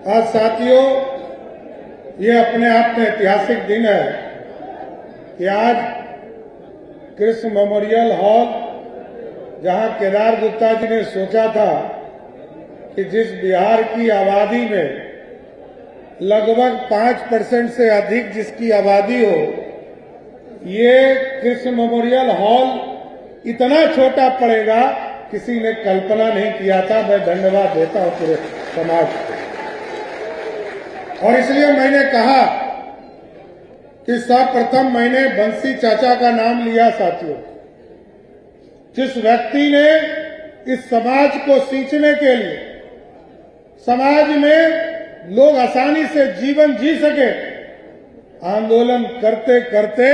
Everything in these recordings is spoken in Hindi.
आज साथियों, ये अपने आप में ऐतिहासिक दिन है कि आज कृष्ण मेमोरियल हॉल, जहां केदार गुप्ता जी ने सोचा था कि जिस बिहार की आबादी में लगभग 5% से अधिक जिसकी आबादी हो, ये कृष्ण मेमोरियल हॉल इतना छोटा पड़ेगा, किसी ने कल्पना नहीं किया था। मैं धन्यवाद देता हूं पूरे समाज को। और इसलिए मैंने कहा कि सर्वप्रथम मैंने बंसी चाचा का नाम लिया। साथियों, जिस व्यक्ति ने इस समाज को सींचने के लिए, समाज में लोग आसानी से जीवन जी सके, आंदोलन करते करते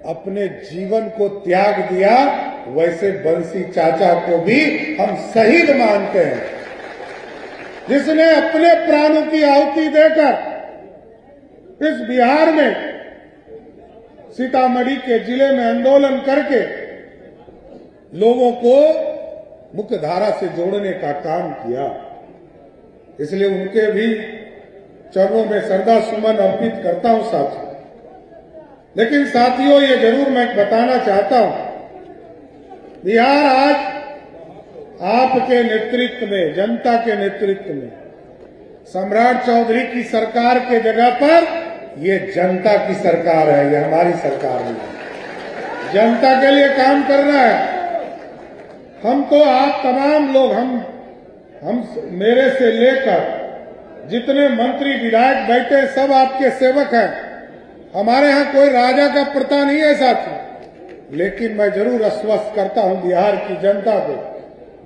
अपने जीवन को त्याग दिया, वैसे बंसी चाचा को भी हम शहीद मानते हैं, जिसने अपने प्राणों की आहुति देकर इस बिहार में, सीतामढ़ी के जिले में आंदोलन करके लोगों को मुख्य धारा से जोड़ने का काम किया। इसलिए उनके भी चरणों में श्रद्धा सुमन अर्पित करता हूं साथियों। लेकिन साथियों, ये जरूर मैं बताना चाहता हूं, बिहार आज आपके नेतृत्व में, जनता के नेतृत्व में, सम्राट चौधरी की सरकार के जगह पर ये जनता की सरकार है। ये हमारी सरकार है, जनता के लिए काम कर रहा है। हम तो आप तमाम लोग, हम मेरे से लेकर जितने मंत्री विधायक बैठे, सब आपके सेवक हैं। हमारे यहाँ कोई राजा का प्रथा नहीं है साथी। लेकिन मैं जरूर आश्वस्त करता हूं बिहार की जनता को,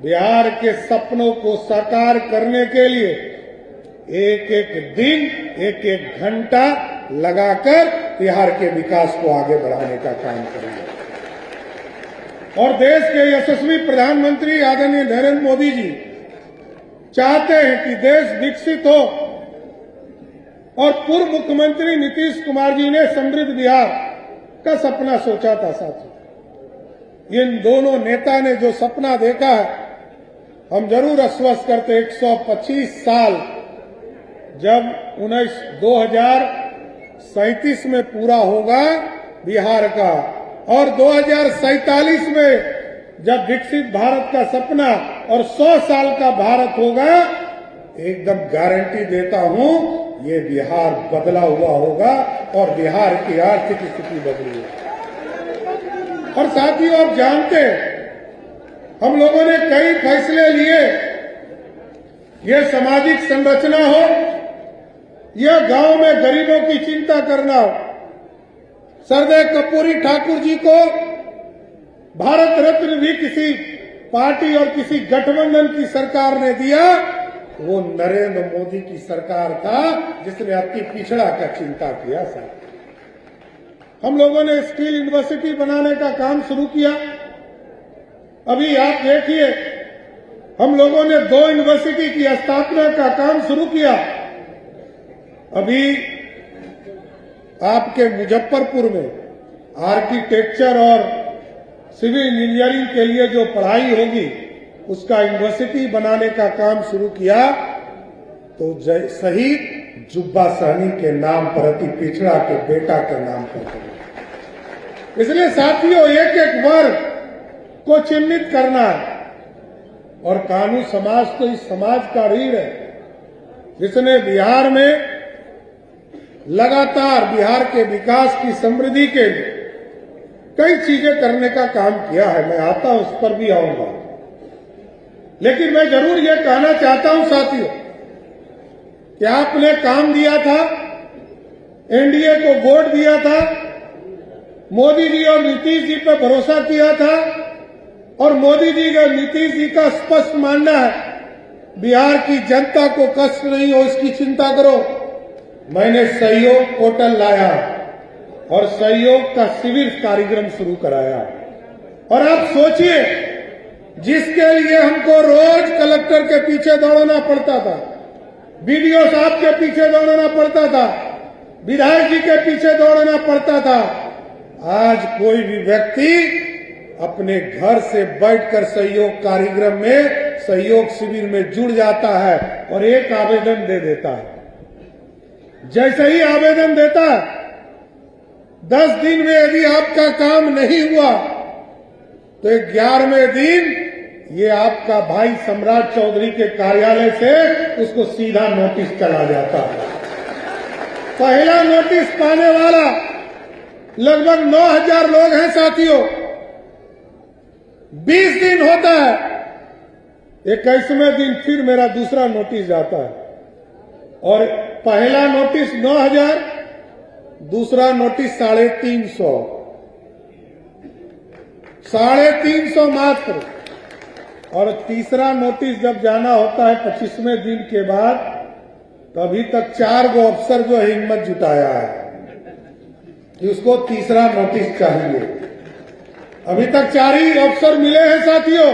बिहार के सपनों को साकार करने के लिए एक एक दिन, एक एक घंटा लगाकर बिहार के विकास को आगे बढ़ाने का काम करेंगे। और देश के यशस्वी प्रधानमंत्री आदरणीय नरेंद्र मोदी जी चाहते हैं कि देश विकसित हो, और पूर्व मुख्यमंत्री नीतीश कुमार जी ने समृद्ध बिहार का सपना सोचा था साथियों। इन दोनों नेता ने जो सपना देखा है, हम जरूर आश्वस्त करते 125 साल जब 2037 में पूरा होगा बिहार का, और 2047 में जब विकसित भारत का सपना और 100 साल का भारत होगा, एकदम गारंटी देता हूं, ये बिहार बदला हुआ होगा और बिहार की आर्थिक स्थिति बदली है। और साथियों, आप जानते हैं, हम लोगों ने कई फैसले लिए। ये सामाजिक संरचना हो, यह गांव में गरीबों की चिंता करना हो। सरदेव कर्पूरी ठाकुर जी को भारत रत्न भी किसी पार्टी और किसी गठबंधन की सरकार ने दिया, वो नरेंद्र मोदी की सरकार था जिसने अति पिछड़ा का चिंता किया। साहब, हम लोगों ने स्किल यूनिवर्सिटी बनाने का काम शुरू किया। अभी आप देखिए, हम लोगों ने 2 यूनिवर्सिटी की स्थापना का काम शुरू किया। अभी आपके मुजफ्फरपुर में आर्किटेक्चर और सिविल इंजीनियरिंग के लिए जो पढ़ाई होगी, उसका यूनिवर्सिटी बनाने का काम शुरू किया। तो शहीद जुब्बा सहनी के नाम पर, अति पिछड़ा के बेटा के नाम पर। इसलिए साथियों, एक एक वर्ग को चिन्हित करना है, और कानून समाज तो इस समाज का रीढ़ है जिसने बिहार में लगातार बिहार के विकास की समृद्धि के लिए कई चीजें करने का काम किया है। मैं आता हूं, उस पर भी आऊंगा। लेकिन मैं जरूर यह कहना चाहता हूं साथियों कि आपने काम दिया था, एनडीए को वोट दिया था, मोदी जी और नीतीश जी पर भरोसा किया था, और मोदी जी और नीतीश जी का स्पष्ट मानना है, बिहार की जनता को कष्ट नहीं हो इसकी चिंता करो। मैंने सहयोग पोर्टल लाया और सहयोग का शिविर कार्यक्रम शुरू कराया। और आप सोचिए, जिसके लिए हमको रोज कलेक्टर के पीछे दौड़ना पड़ता था, बीडीओ साहब के पीछे दौड़ना पड़ता था, विधायक जी के पीछे दौड़ना पड़ता था, आज कोई भी व्यक्ति अपने घर से बैठकर सहयोग कार्यक्रम में, सहयोग शिविर में जुड़ जाता है और एक आवेदन दे देता है। जैसे ही आवेदन देता है, 10 दिन में यदि आपका काम नहीं हुआ तो 11वें दिन ये आपका भाई सम्राट चौधरी के कार्यालय से उसको सीधा नोटिस चला जाता है। पहला नोटिस पाने वाला लगभग 9000 लोग हैं साथियों। 20 दिन होता है, 21वें दिन फिर मेरा दूसरा नोटिस जाता है और पहला नोटिस 9000, दूसरा नोटिस 350 मात्र, और तीसरा नोटिस जब जाना होता है 25वें दिन के बाद, तो अभी तक 4 गो अफसर जो हिम्मत जुटाया है कि उसको तीसरा नोटिस चाहिए। अभी तक 4 ही अफसर मिले हैं साथियों,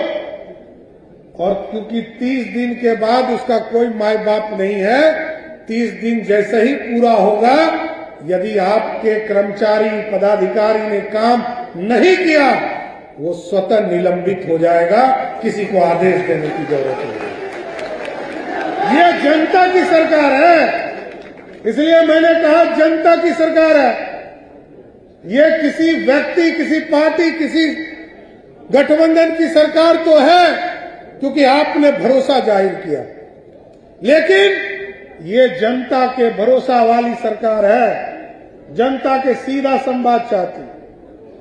और क्योंकि 30 दिन के बाद उसका कोई माई बाप नहीं है, 30 दिन जैसे ही पूरा होगा, यदि आपके कर्मचारी पदाधिकारी ने काम नहीं किया, वो स्वतः निलंबित हो जाएगा, किसी को आदेश देने की जरूरत नहीं। ये जनता की सरकार है, इसलिए मैंने कहा जनता की सरकार है। ये किसी व्यक्ति, किसी पार्टी, किसी गठबंधन की सरकार तो है क्योंकि आपने भरोसा जाहिर किया, लेकिन ये जनता के भरोसा वाली सरकार है, जनता के सीधा संवाद चाहती।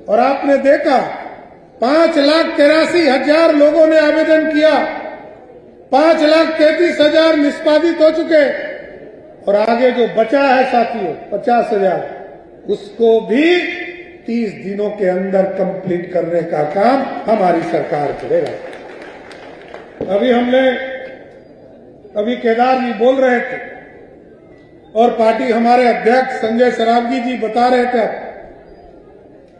और आपने देखा 5,83,000 लोगों ने आवेदन किया, 5,33,000 निष्पादित हो चुके, और आगे जो बचा है साथियों 50,000, उसको भी 30 दिनों के अंदर कंप्लीट करने का काम हमारी सरकार करेगा। अभी केदार जी बोल रहे थे और पार्टी हमारे अध्यक्ष संजय सरावगी जी बता रहे थे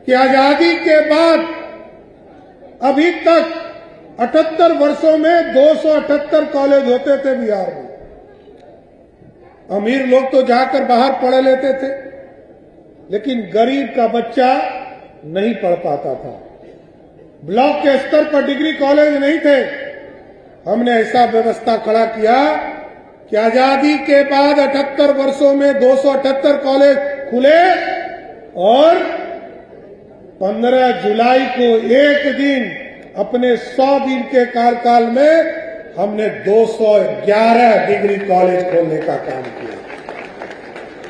कि आजादी के बाद अभी तक 78 वर्षों में 278 कॉलेज होते थे बिहार में। अमीर लोग तो जाकर बाहर पढ़ लेते थे, लेकिन गरीब का बच्चा नहीं पढ़ पाता था। ब्लॉक के स्तर पर डिग्री कॉलेज नहीं थे। हमने ऐसा व्यवस्था खड़ा किया कि आजादी के बाद 78 वर्षों में 278 कॉलेज खुले, और 15 जुलाई को एक दिन अपने 100 दिन के कार्यकाल में हमने 211 डिग्री कॉलेज खोलने का काम किया।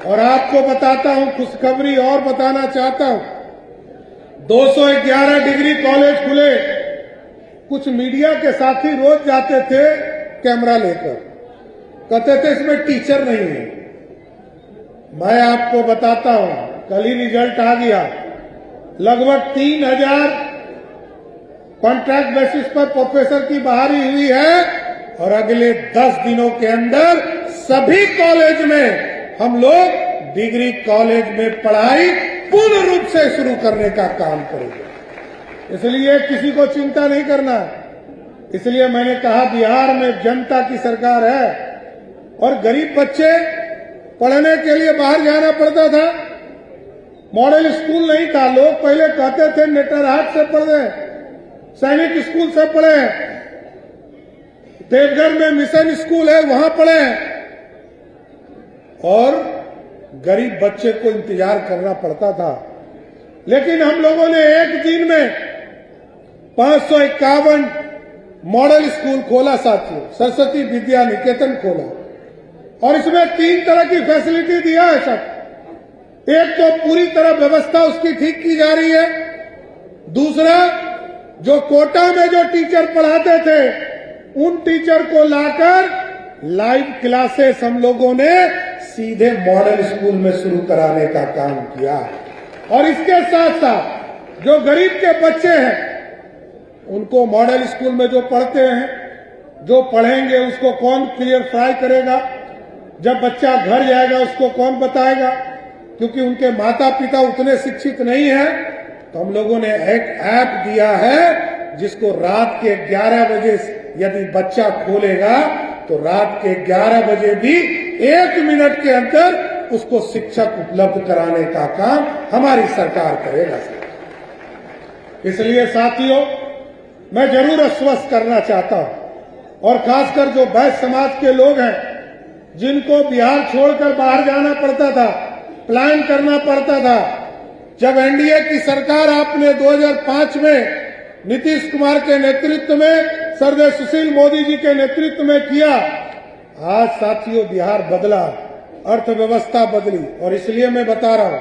और आपको बताता हूं, खुशखबरी और बताना चाहता हूं, 211 डिग्री कॉलेज खुले। कुछ मीडिया के साथी रोज जाते थे कैमरा लेकर, कहते थे इसमें टीचर नहीं है। मैं आपको बताता हूं, कल ही रिजल्ट आ गया, लगभग 3000 कॉन्ट्रैक्ट बेसिस पर प्रोफेसर की बहाली हुई है, और अगले 10 दिनों के अंदर सभी कॉलेज में हम लोग डिग्री कॉलेज में पढ़ाई पूर्ण रूप से शुरू करने का काम करेंगे। इसलिए किसी को चिंता नहीं करना। इसलिए मैंने कहा बिहार में जनता की सरकार है, और गरीब बच्चे पढ़ने के लिए बाहर जाना पड़ता था। मॉडल स्कूल नहीं था। लोग पहले कहते थे नेतरहाट से पढ़े, सैनिक स्कूल से पढ़े, देवघर में मिशन स्कूल है वहां पढ़े, और गरीब बच्चे को इंतजार करना पड़ता था। लेकिन हम लोगों ने एक दिन में 551 मॉडल स्कूल खोला साथियों, सरस्वती विद्या निकेतन खोला, और इसमें 3 तरह की फैसिलिटी दिया है सब। एक तो पूरी तरह व्यवस्था उसकी ठीक की जा रही है, दूसरा जो कोटा में जो टीचर पढ़ाते थे उन टीचर को लाकर लाइव क्लासेस हम लोगों ने सीधे मॉडल स्कूल में शुरू कराने का काम किया। और इसके साथ साथ जो गरीब के बच्चे हैं उनको मॉडल स्कूल में जो पढ़ते हैं, जो पढ़ेंगे उसको कौन क्लियर फ्राई करेगा, जब बच्चा घर जाएगा उसको कौन बताएगा, क्योंकि उनके माता पिता उतने शिक्षित नहीं है। तो हम लोगों ने एक ऐप दिया है जिसको रात के 11 बजे यदि बच्चा खोलेगा तो रात के 11 बजे भी 1 मिनट के अंदर उसको शिक्षक उपलब्ध कराने का काम हमारी सरकार करेगा। इसलिए साथियों, मैं जरूर आश्वस्त करना चाहता हूं, और खासकर जो वैश्य समाज के लोग हैं जिनको बिहार छोड़कर बाहर जाना पड़ता था, प्लान करना पड़ता था। जब एनडीए की सरकार आपने 2005 में नीतीश कुमार के नेतृत्व में, सरदेव सुशील मोदी जी के नेतृत्व में किया, आज साथियों बिहार बदला, अर्थव्यवस्था बदली। और इसलिए मैं बता रहा हूं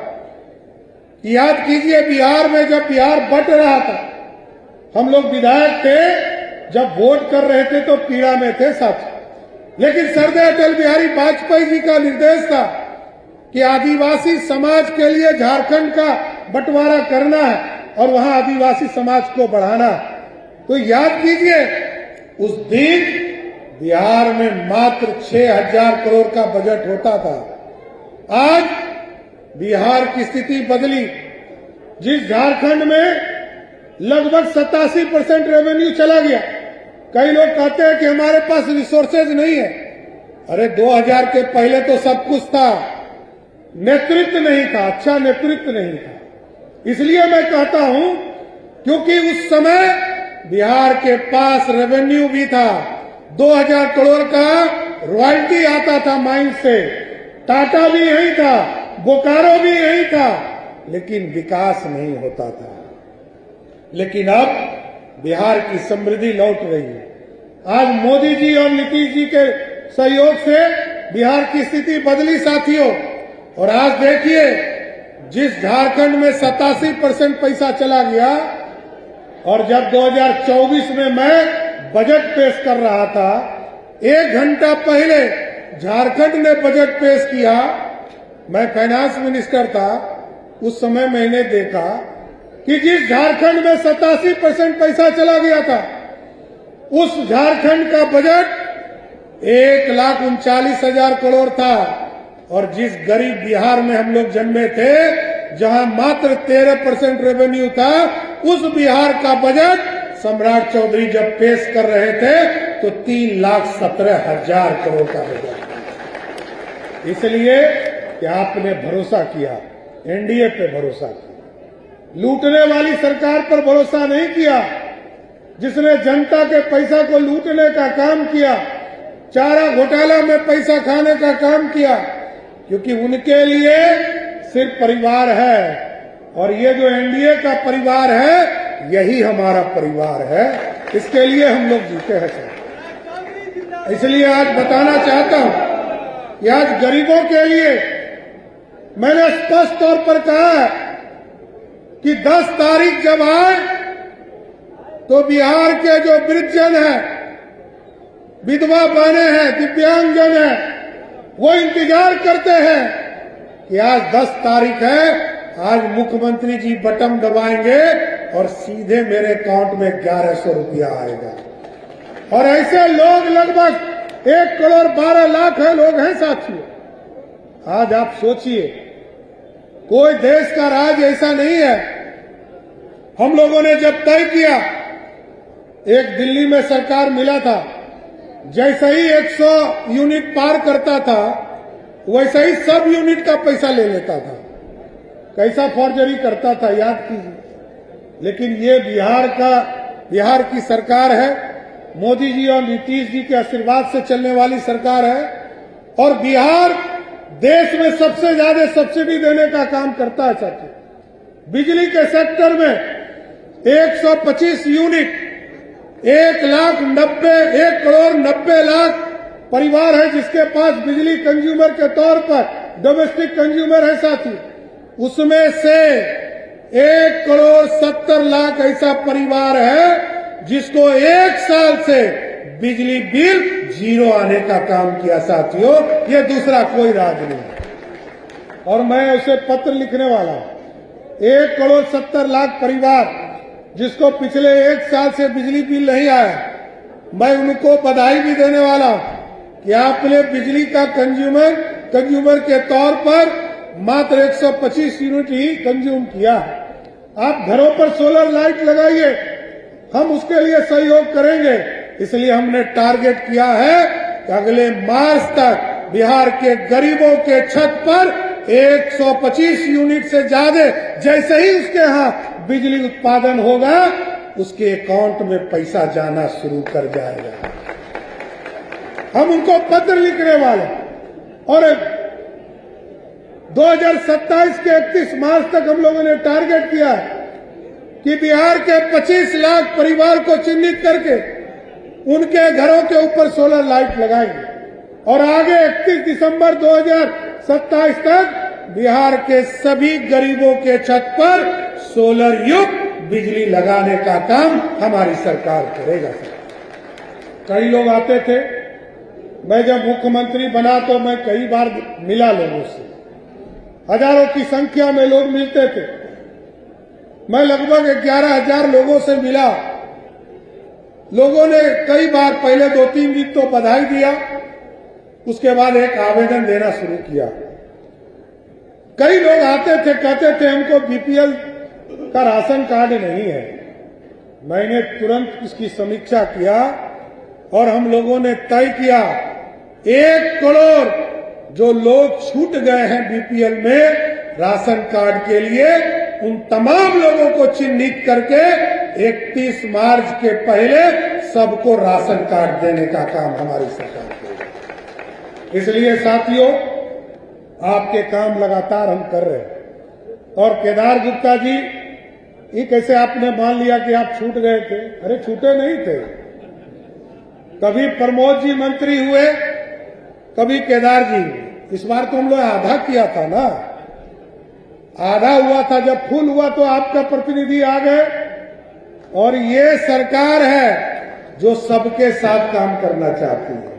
कि याद कीजिए, बिहार में जब बिहार बट रहा था, हम लोग विधायक थे, जब वोट कर रहे थे तो पीड़ा में थे साथी। लेकिन सरदार अटल बिहारी वाजपेयी जी का निर्देश था कि आदिवासी समाज के लिए झारखंड का बंटवारा करना है और वहां आदिवासी समाज को बढ़ाना है। तो याद कीजिए, उस दिन बिहार में मात्र 6,000 करोड़ का बजट होता था। आज बिहार की स्थिति बदली। जिस झारखंड में लगभग 87% रेवेन्यू चला गया, कई लोग कहते हैं कि हमारे पास रिसोर्सेज नहीं है। अरे 2000 के पहले तो सब कुछ था, नेतृत्व नहीं था, अच्छा नेतृत्व नहीं था। इसलिए मैं कहता हूं, क्योंकि उस समय बिहार के पास रेवेन्यू भी था, 2000 करोड़ का रॉयल्टी आता था माइन से, टाटा भी यही था, बोकारो भी यही था, लेकिन विकास नहीं होता था। लेकिन अब बिहार की समृद्धि लौट रही है। आज मोदी जी और नीतीश जी के सहयोग से बिहार की स्थिति बदली साथियों। और आज देखिए, जिस झारखंड में 87% पैसा चला गया, और जब 2024 में मैं बजट पेश कर रहा था, 1 घंटा पहले झारखंड ने बजट पेश किया, मैं फाइनेंस मिनिस्टर था, उस समय मैंने देखा कि जिस झारखंड में 87% पैसा चला गया था, उस झारखंड का बजट 1,39,000 करोड़ था। और जिस गरीब बिहार में हम लोग जन्मे थे, जहां मात्र 13% रेवेन्यू था, उस बिहार का बजट सम्राट चौधरी जब पेश कर रहे थे तो 3,17,000 करोड़ का बजट। इसलिए कि आपने भरोसा किया, एनडीए पे भरोसा किया, लूटने वाली सरकार पर भरोसा नहीं किया, जिसने जनता के पैसा को लूटने का काम किया, चारा घोटाला में पैसा खाने का काम किया। क्योंकि उनके लिए सिर्फ परिवार है, और ये जो एनडीए का परिवार है, यही हमारा परिवार है। इसके लिए हम लोग जीते हैं सर। इसलिए आज बताना चाहता हूं कि आज गरीबों के लिए मैंने स्पष्ट तौर पर कहा है कि 10 तारीख जब आए तो बिहार के जो वृद्धजन हैं, विधवा बहनें हैं, दिव्यांगजन हैं, वो इंतजार करते हैं कि आज 10 तारीख है, आज मुख्यमंत्री जी बटन दबाएंगे और सीधे मेरे अकाउंट में 1100 रुपया आएगा। और ऐसे लोग लगभग 1,12,00,000 लोग हैं साथियों। आज आप सोचिए, कोई देश का राज ऐसा नहीं है। हम लोगों ने जब तय किया, एक दिल्ली में सरकार मिला था, जैसे ही 100 यूनिट पार करता था, वैसे ही सब यूनिट का पैसा ले लेता था। कैसा फॉर्जरी करता था, याद कीजिए। लेकिन ये बिहार की सरकार है, मोदी जी और नीतीश जी के आशीर्वाद से चलने वाली सरकार है। और बिहार देश में सबसे ज्यादा सब्सिडी देने का काम करता है साथियों। बिजली के सेक्टर में 125 यूनिट, 1,90,00,000 परिवार है जिसके पास बिजली कंज्यूमर के तौर पर डोमेस्टिक कंज्यूमर है साथी। उसमें से 1,70,00,000 ऐसा परिवार है जिसको 1 साल से बिजली बिल 0 आने का काम किया साथियों। ये दूसरा कोई राज नहीं। और मैं उसे पत्र लिखने वाला हूं। 1,70,00,000 परिवार जिसको पिछले 1 साल से बिजली बिल नहीं आया, मैं उनको बधाई भी देने वाला हूं कि आपने बिजली का कंज्यूमर के तौर पर मात्र 125 यूनिट ही कंज्यूम किया है। आप घरों पर सोलर लाइट लगाइए, हम उसके लिए सहयोग करेंगे। इसलिए हमने टारगेट किया है कि अगले मार्च तक बिहार के गरीबों के छत पर 125 यूनिट से ज्यादा जैसे ही उसके यहाँ बिजली उत्पादन होगा, उसके अकाउंट में पैसा जाना शुरू कर जाएगा। हम उनको पत्र लिखने वाले और 2027 के 31 मार्च तक हम लोगों ने टारगेट किया है कि बिहार के 25 लाख परिवार को चिन्हित करके उनके घरों के ऊपर सोलर लाइट लगाएंगे और आगे 31 दिसंबर 2027 तक बिहार के सभी गरीबों के छत पर सोलर युक्त बिजली लगाने का काम हमारी सरकार करेगा। कई लोग आते थे, मैं जब मुख्यमंत्री बना तो मैं कई बार मिला लोगों से, हजारों की संख्या में लोग मिलते थे। मैं लगभग 11,000 लोगों से मिला। लोगों ने कई बार पहले 2-3 दिन तो बधाई दिया, उसके बाद एक आवेदन देना शुरू किया। कई लोग आते थे, कहते थे हमको बीपीएल का राशन कार्ड नहीं है। मैंने तुरंत इसकी समीक्षा किया और हम लोगों ने तय किया 1 करोड़ जो लोग छूट गए हैं बीपीएल में राशन कार्ड के लिए, उन तमाम लोगों को चिन्हित करके 31 मार्च के पहले सबको राशन कार्ड देने का काम हमारी सरकार करेगी। इसलिए साथियों, आपके काम लगातार हम कर रहे हैं। और केदार गुप्ता जी, ये कैसे आपने मान लिया कि आप छूट गए थे? अरे छूटे नहीं थे। कभी प्रमोद जी मंत्री हुए, कभी केदार जी। इस बार तो हम लोग आधा किया था ना, आधा हुआ था। जब फुल हुआ तो आपका प्रतिनिधि आ गए। और ये सरकार है जो सबके साथ काम करना चाहती है।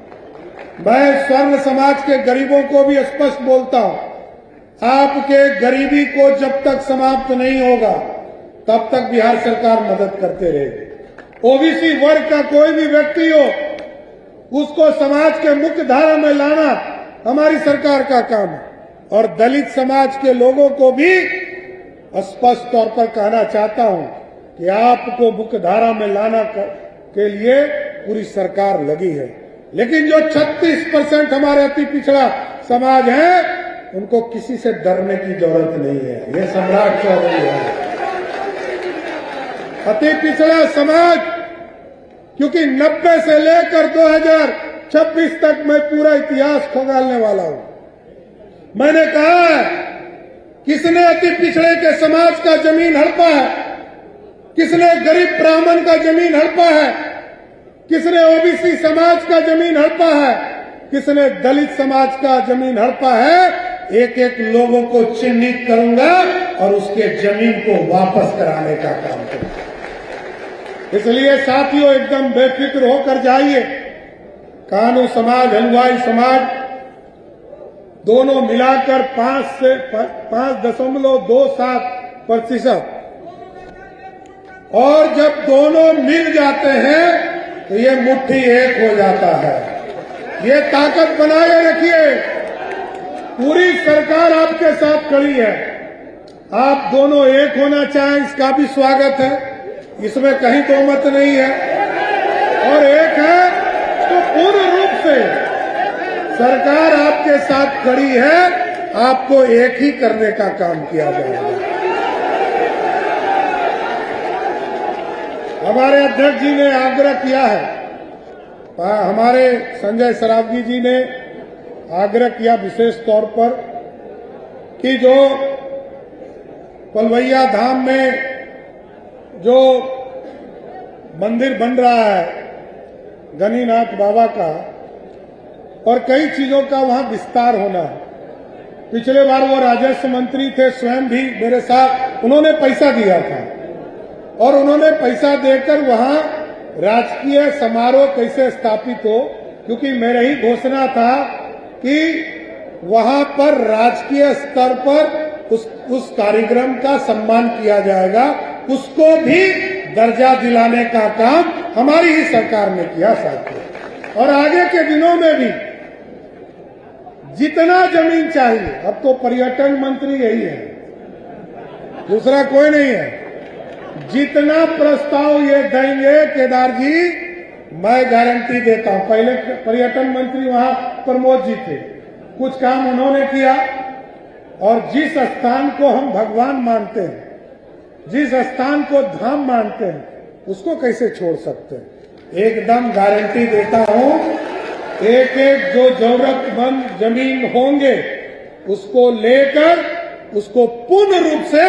मैं स्वर्ण समाज के गरीबों को भी स्पष्ट बोलता हूं, आपके गरीबी को जब तक समाप्त नहीं होगा तब तक बिहार सरकार मदद करते रहेगी। ओबीसी वर्ग का कोई भी व्यक्ति हो, उसको समाज के मुख्य धारा में लाना हमारी सरकार का काम है। और दलित समाज के लोगों को भी स्पष्ट तौर पर कहना चाहता हूं कि आपको मुख्य धारा में लाना के लिए पूरी सरकार लगी है। लेकिन जो 36% हमारे अति पिछड़ा समाज है, उनको किसी से डरने की जरूरत नहीं है। ये सम्राट चौधरी है, अति पिछड़ा समाज। क्योंकि 90 से लेकर 2026 तक मैं पूरा इतिहास खंगालने वाला हूं। मैंने कहा है, किसने अति पिछड़े के समाज का जमीन हड़पा है, किसने गरीब ब्राह्मण का जमीन हड़पा है, किसने ओबीसी समाज का जमीन हड़पा है, किसने दलित समाज का जमीन हड़पा है। एक एक लोगों को चिन्हित करूंगा और उसके जमीन को वापस कराने का काम करूंगा। इसलिए साथियों, एकदम बेफिक्र होकर जाइए। कानू समाज, हलवाई समाज दोनों मिलाकर 5.27% और जब दोनों मिल जाते हैं तो ये मुट्ठी एक हो जाता है। ये ताकत बनाए रखिए। पूरी सरकार आपके साथ खड़ी है। आप दोनों एक होना चाहें, इसका भी स्वागत है, इसमें कहीं तोहमत नहीं है। और एक है तो पूर्ण रूप से सरकार आपके साथ खड़ी है, आपको एक ही करने का काम किया जाएगा। हमारे अध्यक्ष जी ने आग्रह किया है, हमारे संजय सरावगी जी ने आग्रह किया विशेष तौर पर कि जो पलवैया धाम में जो मंदिर बन रहा है गणिनाथ बाबा का, और कई चीजों का वहां विस्तार होना है। पिछले बार वो राजस्व मंत्री थे, स्वयं भी मेरे साथ, उन्होंने पैसा दिया था और उन्होंने पैसा देकर वहां राजकीय समारोह कैसे स्थापित हो, क्योंकि मेरे ही घोषणा था कि वहां पर राजकीय स्तर पर उस कार्यक्रम का सम्मान किया जाएगा, उसको भी दर्जा दिलाने का काम हमारी ही सरकार ने किया साथियों। और आगे के दिनों में भी जितना जमीन चाहिए, अब तो पर्यटन मंत्री यही है, दूसरा कोई नहीं है, जितना प्रस्ताव ये देंगे केदार जी, मैं गारंटी देता हूं। पहले पर्यटन मंत्री वहां प्रमोद जी थे, कुछ काम उन्होंने किया और जिस स्थान को हम भगवान मानते हैं, जिस स्थान को धाम मानते हैं, उसको कैसे छोड़ सकते हैं? एकदम गारंटी देता हूं, एक एक जो जरूरतमंद जमीन होंगे उसको लेकर उसको पूर्ण रूप से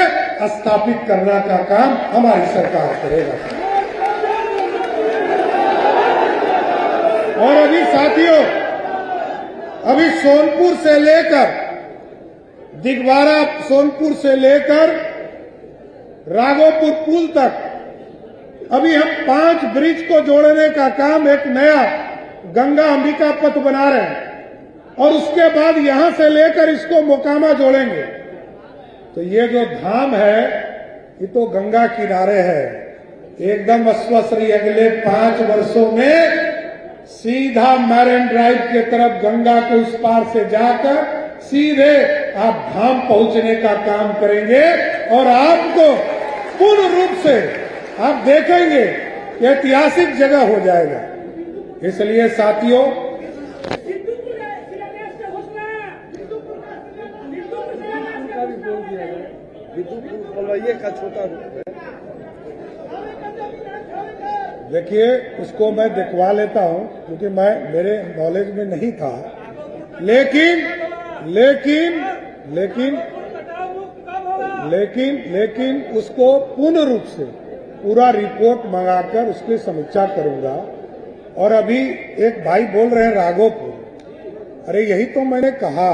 स्थापित करने का काम हमारी सरकार करेगा। और अभी साथियों, अभी सोनपुर से लेकर दिगवारा, सोनपुर से लेकर राघोपुर पुल तक अभी हम 5 ब्रिज को जोड़ने का काम, एक नया गंगा अंबिका पथ बना रहे हैं और उसके बाद यहां से लेकर इसको मोकामा जोड़ेंगे। तो ये जो धाम है ये तो गंगा किनारे है, एकदम अस्वस्थ। अगले 5 वर्षों में सीधा मैरिन ड्राइव की तरफ गंगा के उस पार से जाकर सीधे आप धाम पहुंचने का काम करेंगे और आपको पूर्ण रूप से आप देखेंगे ऐतिहासिक जगह हो जाएगा। इसलिए साथियों, देखिए उसको मैं दिखवा लेता हूं क्योंकि मेरे नॉलेज में नहीं था, लेकिन उसको पूर्ण रूप से पूरा रिपोर्ट मंगाकर उसकी समीक्षा करूंगा। और अभी एक भाई बोल रहे हैं राघोपुर, अरे यही तो मैंने कहा,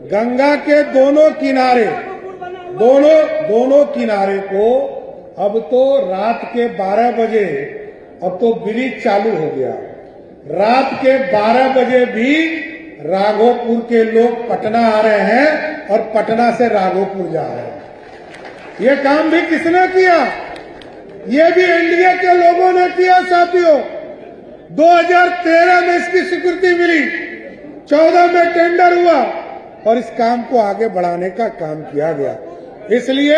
गंगा के दोनों किनारे को अब तो रात के 12 बजे अब तो ब्रिज चालू हो गया। रात के 12 बजे भी राघोपुर के लोग पटना आ रहे हैं और पटना से राघोपुर जा रहे हैं। ये काम भी किसने किया? ये भी एनडीए के लोगों ने किया साथियों। 2013 में इसकी स्वीकृति मिली, 14 में टेंडर हुआ और इस काम को आगे बढ़ाने का काम किया गया। इसलिए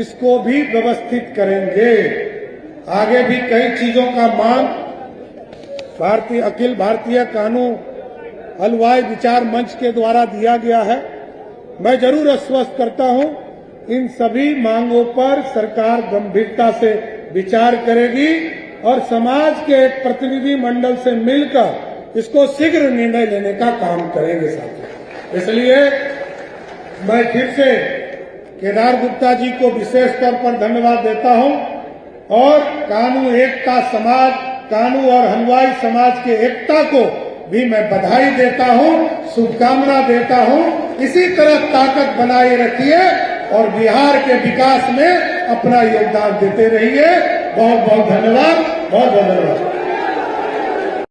इसको भी व्यवस्थित करेंगे। आगे भी कई चीजों का मांग अखिल भारतीय कानून हलवाई विचार मंच के द्वारा दिया गया है। मैं जरूर आश्वस्त करता हूं, इन सभी मांगों पर सरकार गंभीरता से विचार करेगी और समाज के एक प्रतिनिधि मंडल से मिलकर इसको शीघ्र निर्णय लेने का काम करेंगे साथियों। इसलिए मैं फिर से केदार गुप्ता जी को विशेष तौर पर धन्यवाद देता हूं और कानू एकता समाज, कानू और हलवाई समाज के एकता को भी मैं बधाई देता हूं, शुभकामना देता हूं। इसी तरह ताकत बनाए रखिए और बिहार के विकास में अपना योगदान देते रहिए। बहुत बहुत धन्यवाद, बहुत बहुत धन्यवाद।